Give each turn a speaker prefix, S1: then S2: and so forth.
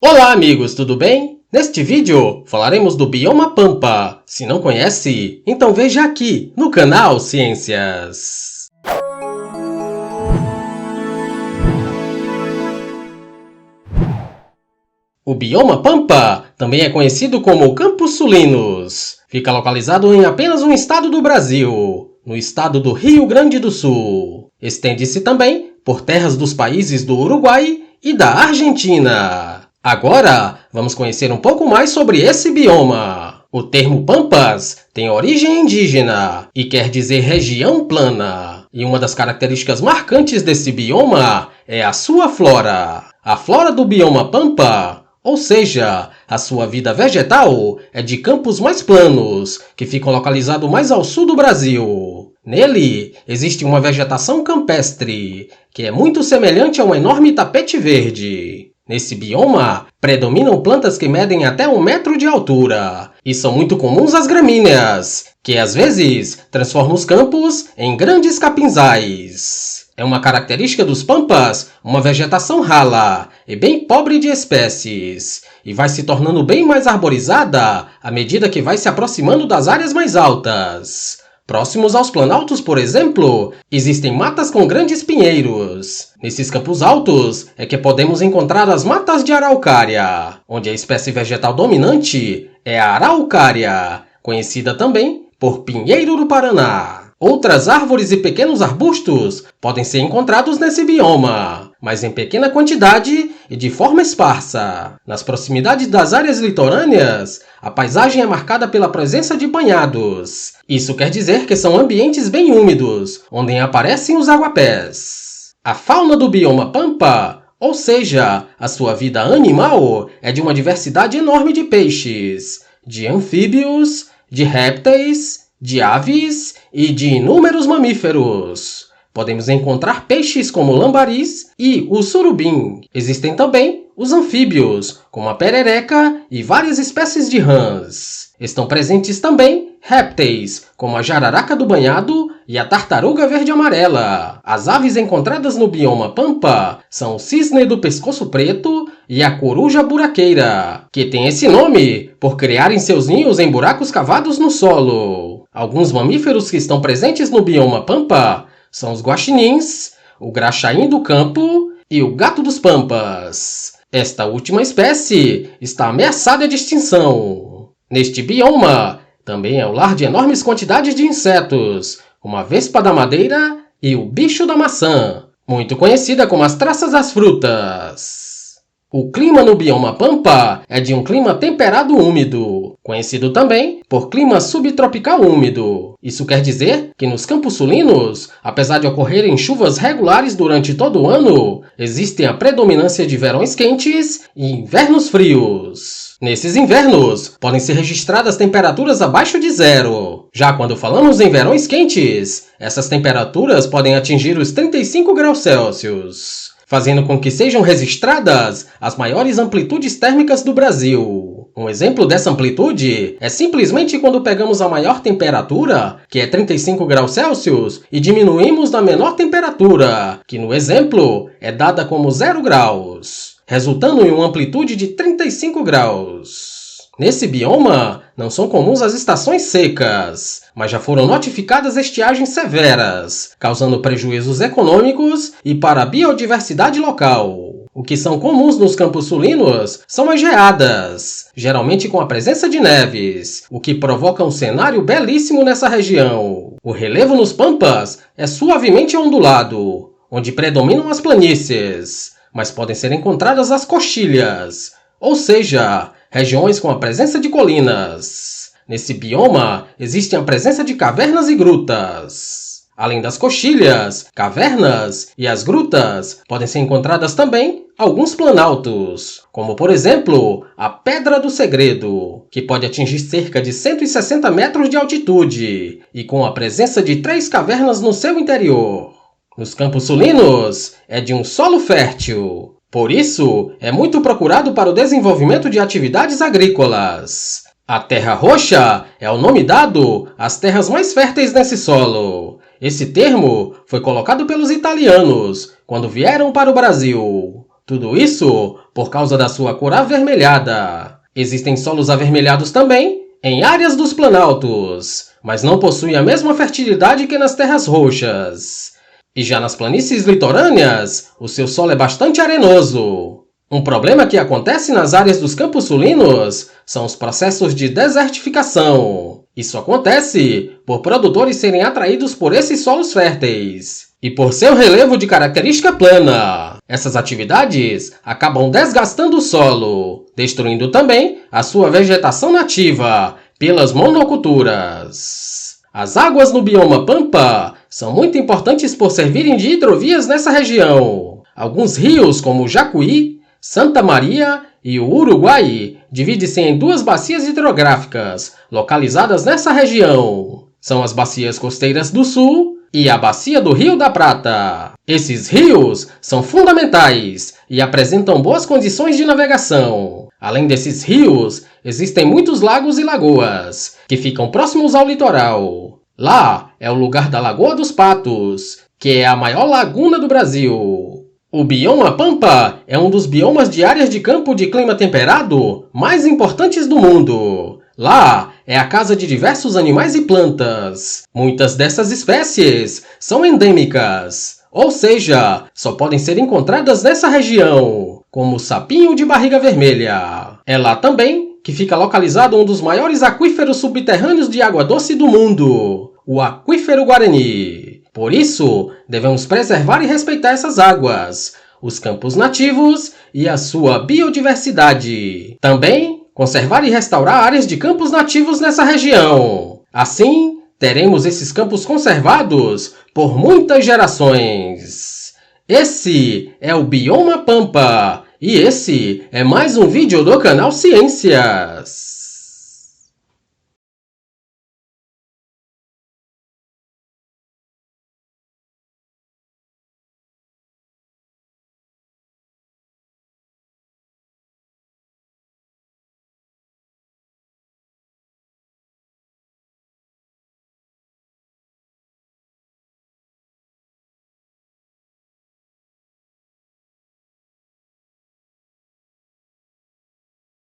S1: Olá amigos, tudo bem? Neste vídeo falaremos do bioma Pampa. Se não conhece, então veja aqui no canal Ciências. O bioma Pampa também é conhecido como Campos Sulinos. Fica localizado em apenas um estado do Brasil, no estado do Rio Grande do Sul. Estende-se também por terras dos países do Uruguai e da Argentina. Agora, vamos conhecer um pouco mais sobre esse bioma. O termo Pampas tem origem indígena e quer dizer região plana. E uma das características marcantes desse bioma é a sua flora. A flora do bioma Pampa, ou seja, a sua vida vegetal, é de campos mais planos, que ficam localizados mais ao sul do Brasil. Nele, existe uma vegetação campestre, que é muito semelhante a um enorme tapete verde. Nesse bioma, predominam plantas que medem até 1 metro de altura, e são muito comuns as gramíneas, que às vezes transformam os campos em grandes capinzais. É uma característica dos pampas uma vegetação rala e bem pobre de espécies, e vai se tornando bem mais arborizada à medida que vai se aproximando das áreas mais altas. Próximos aos planaltos, por exemplo, existem matas com grandes pinheiros. Nesses campos altos é que podemos encontrar as matas de araucária, onde a espécie vegetal dominante é a araucária, conhecida também por pinheiro do Paraná. Outras árvores e pequenos arbustos podem ser encontrados nesse bioma, mas em pequena quantidade e de forma esparsa. Nas proximidades das áreas litorâneas, a paisagem é marcada pela presença de banhados. Isso quer dizer que são ambientes bem úmidos, onde aparecem os aguapés. A fauna do bioma Pampa, ou seja, a sua vida animal, é de uma diversidade enorme de peixes, de anfíbios, de répteis, de aves e de inúmeros mamíferos. Podemos encontrar peixes como lambaris e o surubim. Existem também os anfíbios, como a perereca e várias espécies de rãs. Estão presentes também répteis, como a jararaca do banhado e a tartaruga verde-amarela. As aves encontradas no bioma Pampa são o cisne do pescoço preto e a coruja buraqueira, que tem esse nome por criarem seus ninhos em buracos cavados no solo. Alguns mamíferos que estão presentes no bioma Pampa são os guaxinins, o graxaim do campo e o gato dos pampas. Esta última espécie está ameaçada de extinção. Neste bioma, também é o lar de enormes quantidades de insetos, como a vespa da madeira e o bicho da maçã, muito conhecida como as traças das frutas. O clima no bioma Pampa é de um clima temperado úmido, conhecido também por clima subtropical úmido. Isso quer dizer que nos campos sulinos, apesar de ocorrerem chuvas regulares durante todo o ano, existe a predominância de verões quentes e invernos frios. Nesses invernos, podem ser registradas temperaturas abaixo de zero. Já quando falamos em verões quentes, essas temperaturas podem atingir os 35 graus Celsius, fazendo com que sejam registradas as maiores amplitudes térmicas do Brasil. Um exemplo dessa amplitude é simplesmente quando pegamos a maior temperatura, que é 35 graus Celsius, e diminuímos da menor temperatura, que no exemplo é dada como 0 graus, resultando em uma amplitude de 35 graus. Nesse bioma, não são comuns as estações secas, mas já foram notificadas estiagens severas, causando prejuízos econômicos e para a biodiversidade local. O que são comuns nos campos sulinos são as geadas, geralmente com a presença de neves, o que provoca um cenário belíssimo nessa região. O relevo nos pampas é suavemente ondulado, onde predominam as planícies, mas podem ser encontradas as coxilhas, ou seja, regiões com a presença de colinas. Nesse bioma, existe a presença de cavernas e grutas. Além das coxilhas, cavernas e as grutas, podem ser encontradas também alguns planaltos, como por exemplo, a Pedra do Segredo, que pode atingir cerca de 160 metros de altitude, e com a presença de 3 cavernas no seu interior. Nos campos sulinos, é de um solo fértil. Por isso, é muito procurado para o desenvolvimento de atividades agrícolas. A terra roxa é o nome dado às terras mais férteis nesse solo. Esse termo foi colocado pelos italianos quando vieram para o Brasil. Tudo isso por causa da sua cor avermelhada. Existem solos avermelhados também em áreas dos planaltos, mas não possuem a mesma fertilidade que nas terras roxas. E já nas planícies litorâneas, o seu solo é bastante arenoso. Um problema que acontece nas áreas dos Campos Sulinos são os processos de desertificação. Isso acontece por produtores serem atraídos por esses solos férteis e por seu relevo de característica plana. Essas atividades acabam desgastando o solo, destruindo também a sua vegetação nativa pelas monoculturas. As águas no bioma Pampa são muito importantes por servirem de hidrovias nessa região. Alguns rios, como o Jacuí, Santa Maria e o Uruguai, dividem-se em duas bacias hidrográficas localizadas nessa região. São as bacias costeiras do Sul e a bacia do Rio da Prata. Esses rios são fundamentais e apresentam boas condições de navegação. Além desses rios, existem muitos lagos e lagoas, que ficam próximos ao litoral. Lá é o lugar da Lagoa dos Patos, que é a maior laguna do Brasil. O bioma Pampa é um dos biomas de áreas de campo de clima temperado mais importantes do mundo. Lá é a casa de diversos animais e plantas. Muitas dessas espécies são endêmicas, ou seja, só podem ser encontradas nessa região, como o sapinho de barriga vermelha. É lá também que fica localizado um dos maiores aquíferos subterrâneos de água doce do mundo, o Aquífero Guarani. Por isso, devemos preservar e respeitar essas águas, os campos nativos e a sua biodiversidade. Também, conservar e restaurar áreas de campos nativos nessa região. Assim, teremos esses campos conservados por muitas gerações. Esse é o Bioma Pampa e esse é mais um vídeo do canal Ciências.